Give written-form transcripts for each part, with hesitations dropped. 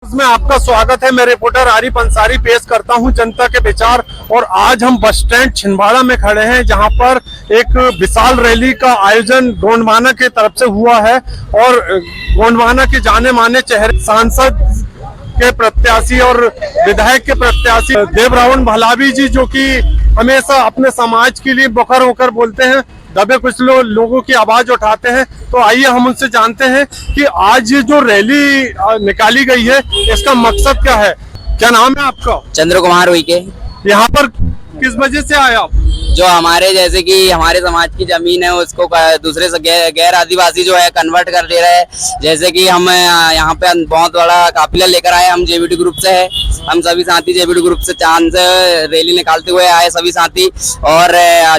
में आपका स्वागत है। मैं रिपोर्टर आरिफ अंसारी पेश करता हूं जनता के विचार। और आज हम बस स्टैंड छिंदवाड़ा में खड़े हैं, जहां पर एक विशाल रैली का आयोजन गोंडवाना की तरफ से हुआ है। और गोंडवाना के जाने माने चेहरे सांसद के प्रत्याशी और विधायक के प्रत्याशी देवरावण भलावी जी, जो कि हमेशा अपने समाज के लिए बखर होकर बोलते हैं, दबे कुछ लोगों की आवाज उठाते हैं। तो आइए हम उनसे जानते हैं कि आज जो रैली निकाली गई है इसका मकसद क्या है। क्या नाम है आपका? चंद्र कुमार उइके। यहाँ पर किस वजह से आए आप? जो हमारे जैसे कि हमारे समाज की जमीन है उसको दूसरे से गैर आदिवासी जो है कन्वर्ट कर दे रहे हैं। जैसे कि हम यहाँ पे बहुत बड़ा काफिला लेकर आए, हम जेबीटी ग्रुप से है, हम सभी साथी जेबीटी ग्रुप से चांद से रैली निकालते हुए आए सभी साथी। और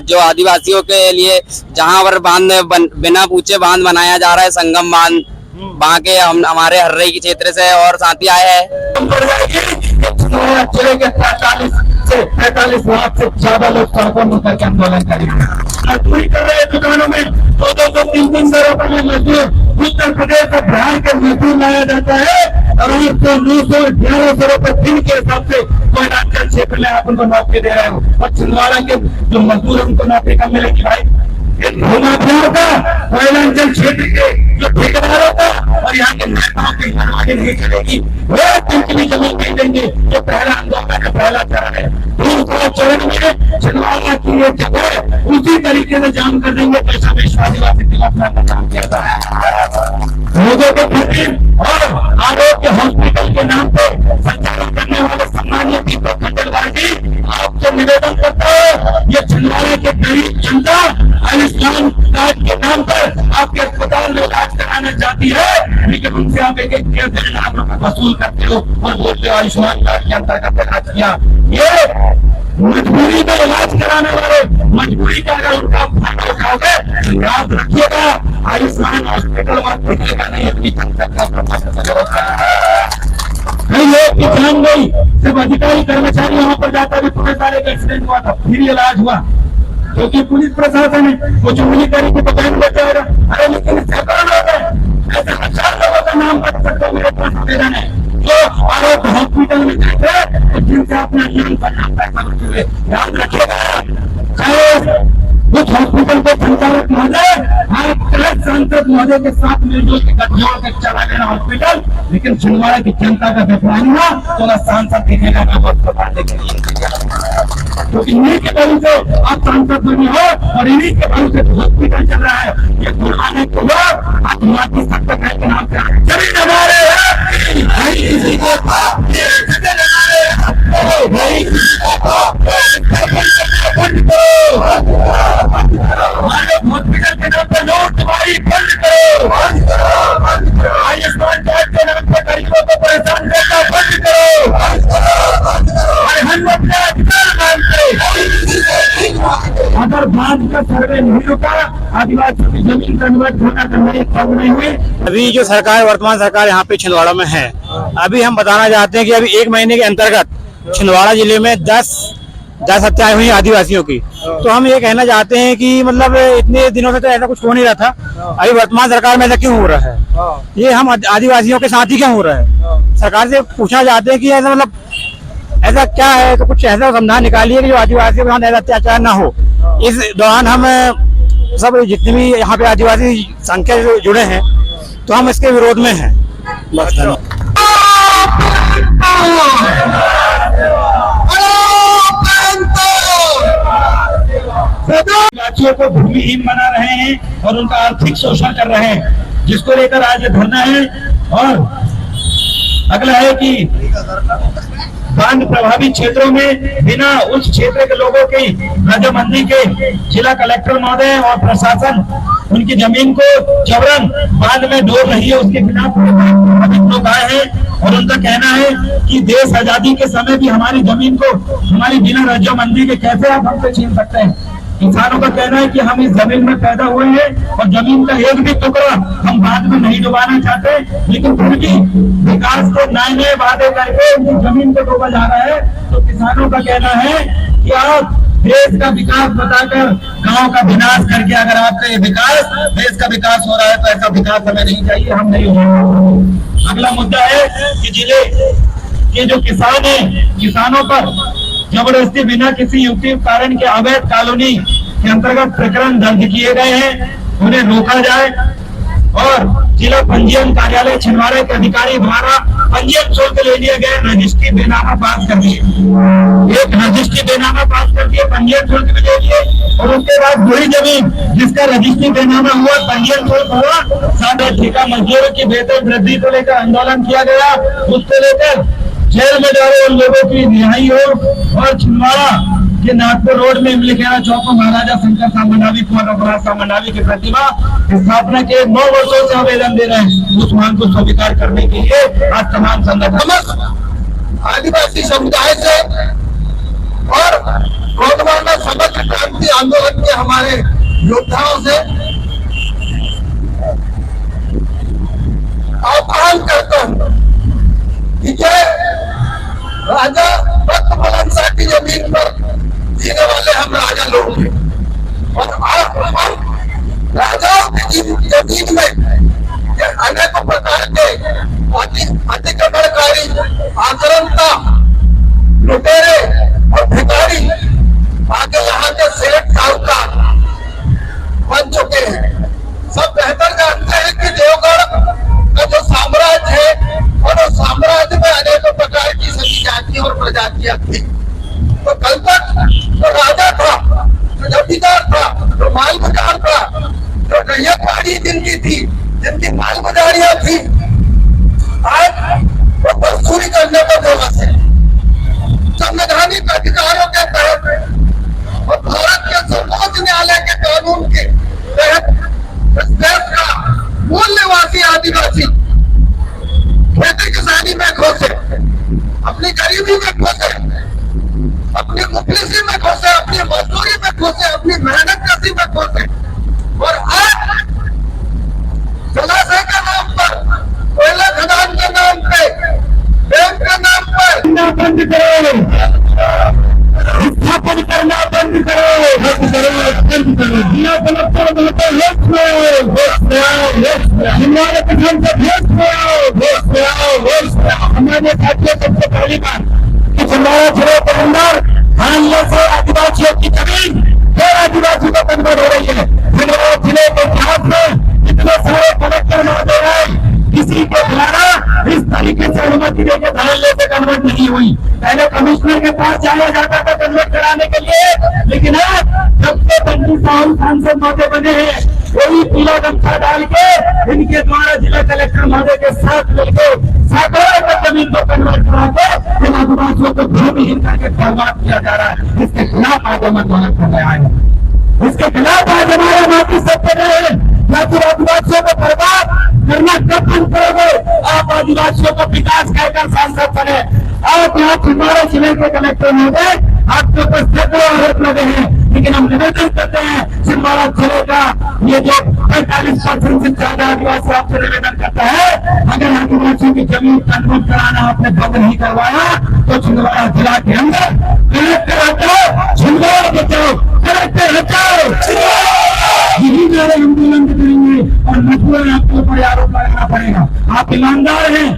जो आदिवासियों के लिए जहाँ पर बांध बिना पूछे बांध बनाया जा रहा है, संगम बांध, वहाँ के हम हमारे हर्रई के क्षेत्र से और साथी आए हैं। 45 लाख से ज्यादा लोग सड़कों में उतर के आंदोलन करेंगे। मजदूरी कर रहे दुकानों में 200 300 रुपए में मजदूर उत्तर प्रदेश से बिहार के मजदूर लाया जाता है और 900 1100 रुपए दिन के हिसाब से कोयलांचल क्षेत्र में आप उनको नौकरी दे रहे हो। और छिंदवाड़ा के जो मजदूर है उनको नौकरी कब मिलेगी भाई? भूमाफियाओं का, कोयलांचल क्षेत्र के जो ठेकेदारों का और यहाँ के नेताओं की आगे नहीं चलेगी। वो जिनकी जमीन नहीं देंगे। ये पहला आंदोलन का पहला चरण है। दूसरा चरण में छिंदवाड़ा की ये जगह उसी तरीके से जाम कर देंगे जैसा विश्व आदिवासी दिवस में काम किया था। लोगों के प्रति और आरोग्य हॉस्पिटल के नाम पे संचालन करने वाले सम्मानीय दीपक खंडेलवाल जी, आपसे निवेदन करता है, ये छिंदवाड़ा के गरीब जनता आयुष्मान कार्ड के नाम पर आपके अस्पताल में इलाज कराना चाहती है, लेकिन उनसे आप एक 1.5 लाख रुपए वसूल करते हो और बोलते हो आयुष्मान कार्ड के अंतर्गत इलाज किया। ये मजबूरी में इलाज कराने वाले, मजबूरी का अगर उनका फायदा उठाओगे तो याद रखिएगा आयुष्मान हॉस्पिटल वहां दिखेगा नहीं। अपनी जनता का कई लोग की जान गई, सिर्फ अधिकारी कर्मचारी वहां पर जाता भी पुलिस वाले का एक्सीडेंट हुआ था, फिर इलाज हुआ, क्योंकि पुलिस प्रशासन है वो चुगली करी की दुकान बच जाएगा। अरे लेकिन सैकड़ों लोग हैं, ऐसे 50 लोगों का नाम बच सकता है मेरे पास निवेदन है, जो आरोग्य हॉस्पिटल में जाते जिनसे अपना नाम का नाम पैसा बचे हुए। याद रखिएगा, चाहे कुछ हॉस्पिटल के संचालक महोदय आप सांसद महोदय के साथ मिलजुल के गठजोड़ के चला लेना हॉस्पिटल, लेकिन छिंदवाड़ा की जनता का विश्वास हुआ तो ना सांसद दिखेगा ना बताने के लिए, क्योंकि इन्हीं के बल से आप सांसद बने हो और इन्हीं के बल से हॉस्पिटल चल रहा है। ये बुढ़ाने को लोग आदिवासी सत्ता के नाम से जमीन हमारे हॉस्पिटल के नाम पर नोटबंदी बंद करो, आयुष्मान कार्ड के नाम पर गरीबों को परेशान करना बंद करो। हम अपने अधिकार मानते, अगर बांध का सर्वे नहीं होगा, आदिवासी की जमीन कन्वर्ट होना तो नहीं हुई। अभी जो सरकार, वर्तमान सरकार यहाँ पे छिंदवाड़ा में है, अभी हम बताना चाहते हैं कि अभी 1 महीने के अंतर्गत छिंदवाड़ा जिले में 10 हत्याएं हुई आदिवासियों की। तो हम ये कहना चाहते हैं कि मतलब इतने दिनों से तो ऐसा कुछ हो नहीं रहा था, अभी वर्तमान सरकार में ऐसा क्यों हो रहा है? ये हम आदिवासियों के साथ ही क्यों हो रहा है? सरकार से पूछना चाहते हैं कि ऐसा मतलब ऐसा क्या है, तो कुछ ऐसा समाधान निकालिए कि जो आदिवासियों के साथ ऐसा अत्याचार ना हो। इस दौरान हम सब जितने भी यहाँ पे आदिवासी संख्या से जुड़े हैं तो हम इसके विरोध में हैं। राज्यों को भूमिहीन बना रहे हैं और उनका आर्थिक शोषण कर रहे हैं, जिसको लेकर आज ये धरना है। और अगला है कि बांध प्रभावित क्षेत्रों में बिना उस क्षेत्र के लोगों की रजामंदी के जिला कलेक्टर महोदय और प्रशासन उनकी जमीन को जबरन बांध में डोल रही है, उसके खिलाफ अधिक लोग आए हैं। और उनका कहना है कि देश आजादी के समय भी हमारी जमीन को हमारी बिना रजामंदी के कैसे आप हमसे छीन सकते हैं। किसानों का कहना है कि हम इस जमीन में पैदा हुए हैं और जमीन का एक भी टुकड़ा हम बाद में नहीं डुबाना चाहते, लेकिन फिर भी विकास के नए नए वादे करके उनकी जमीन को डूबा जा रहा है। तो किसानों का कहना है कि आप देश का विकास बताकर गांव का विनाश करके अगर आपका ये विकास, देश का विकास हो रहा है, तो ऐसा विकास हमें नहीं चाहिए, हम नहीं होगा। अगला मुद्दा है कि जिले के जो किसान हैं, किसानों पर जबरदस्ती बिना किसी युक्ति कारण के अवैध कॉलोनी के अंतर्गत प्रकरण दर्ज किए गए हैं, उन्हें रोका जाए और जिला पंजीयन कार्यालय छिंदवाड़ा के अधिकारी द्वारा पंजीयन शुल्क ले लिए गए, रजिस्ट्री बेनामा पास कर दिए, एक रजिस्ट्री बेनामा पास कर दिए, पंजीयन शुल्क भी ले लिए और उसके बाद वही जमीन जिसका रजिस्ट्री बेनामा हुआ, पंजीयन शुल्क हुआ, साथ ही ठेका मजदूरों की वेतन वृद्धि को लेकर आंदोलन किया गया, उसको लेकर जेल में डाले उन लोगों की रिहाई हो और छिंदवाड़ा के नागपुर रोड में इमलीखेड़ा चौक में महाराजा शंकर साहब मंडावी, कुंवर रघुनाथ साहब मंडावी की प्रतिमा स्थापना के 9 वर्षों से आवेदन दे रहे हैं, उस मांग को स्वीकार करने के लिए आज तमाम संगठन आदिवासी समुदाय से और गोंडवाना समग्र क्रांति आंदोलन के हमारे योद्धाओं से आह्वान करता हूँ कि राजा भक्त मलन शाह की जमीन पर जीने वाले हम राजा लोग हैं और हम राजाओं की जमीन में अनेकों प्रकार के अतिक्रमणकारी, आक्रामकता, लुटेरे और भिखारी आगे यहाँ के सेठ साहूकार बन चुके हैं। सब बेहतर जानते हैं कि देवगढ़ का जो साम्राज्य है और उस साम्राज्य में अनेकों प्रकार की सभी जातियां और प्रजातियां थी। तो कल तक जो राजा था, जो जमींदार था, जो माल बाजार था, जो रैयतवाड़ी जिनकी थी, जिनकी माल बाजारियां थी, आज वो मजदूरी करने पर दिवस है। संवैधानिक अधिकारों के तहत और भारत के सर्वोच्च न्यायालय के कानून के तहत इस देश का मूल निवासी आदिवासी खेती किसानी में घुसे, अपनी गरीबी में घुसे, अपनी मुफलिसी में घुसे, अपनी मजदूरी में घुसे, अपनी मेहनत कशी में घुसे और आज जलाशय के नाम पर, कोयला खदान के नाम पे, बैंक के नाम पर बंद करो, स्थापन करना बंद करो, बंद करो, बंद करो, जिला कलेक्टर बोलते हमारे प्रधान से हमारे साथियों सबसे पहली बार कि छिंदवाड़ा जिले के अंदर हानियों से आदिवासियों की जमीन फिर आदिवासी को कन्वर्ट हो रही है। छिंदवाड़ा जिले के इतिहास में इतने सारे कलेक्टर महोदय हैं, किसी के द्वारा इस तरीके से अनुमति देकर धड़ल्ले से कन्वर्ट नहीं हुई। पहले कमिश्नर के पास जाया जाता था कन्वर्ट कराने के लिए, लेकिन अब जब से बंटी साहू सांसद महोदय बने हैं, वही पीला गमछा डाल के इनके द्वारा जिला कलेक्टर महोदय के साथ मिलकर सैकड़ों एकड़ जमीन को कन्वर्ट करा के इन आदिवासियों को भूमिहीन करके बर्बाद किया जा रहा है। इसके खिलाफ आज हम आंदोलन कर रहे हैं, इसके खिलाफ आज हमारे माफी सबके रहे आदिवासियों को बर्बाद करना कब बंद करोगे? आप आदिवासियों को विकास कहकर सांसद बने, आप यहाँ छिंदवाड़ा जिले के कलेक्टर महोदय आपके ऊपर सैकड़ों आरोप लगे हैं, लेकिन हम निवेदन करते हैं छिंदवाड़ा जिले का ये जो 45% से ज्यादा आदिवासी आपसे निवेदन करता है, अगर आदिवासियों की जमीन कन्वर्ट कराना आपने बंद नहीं करवाया तो छिंदवाड़ा जिला के अंदर कलेक्टर हटाओ, छिंदवाड़ा बचाओ, कलेक्टर हटाओ, यही मेरे आंदोलन करेंगे और मजबूरन आपके ऊपर आरोप लगाना पड़ेगा। आप ईमानदार हैं,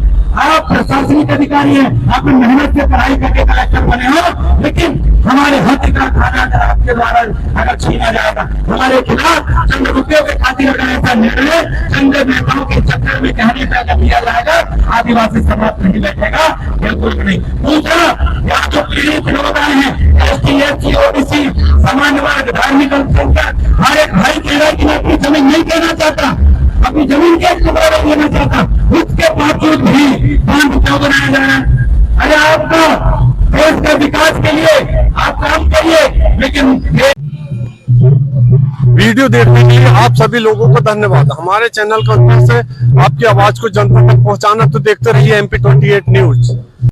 आप प्रशासनिक अधिकारी हैं, आपने मेहनत से पढ़ाई करके कलेक्टर बने हो, लेकिन हमारे हक का खाना अगर आपके द्वारा अगर छीना जाएगा, हमारे खिलाफ चंद रुपयों के खातिर अगर ऐसा निर्णय चंद नेताओं के चक्कर में कहने पर अगर लिया जाएगा, आदिवासी समाज नहीं बैठेगा, बिल्कुल भी नहीं। दूसरा, यहाँ जो पीड़ित लोग आए हैं, ST, SC, OBC, सामान्य वर्ग, धार्मिक अल्पसंख्यक, हर एक भाई कह रहा है कि मैं अपनी जमीन नहीं देना चाहता, अपनी जमीन के टुकड़ा नहीं देना चाहता, उसके बावजूद भी बांध क्यों बनाया जा रहा है? अरे आपका देश के विकास के लिए आप काम करिए, लेकिन वीडियो देखने के लिए आप सभी लोगों को धन्यवाद। हमारे चैनल का उद्देश्य है आपकी आवाज को जनता तक पहुंचाना, तो देखते रहिए MP28 न्यूज।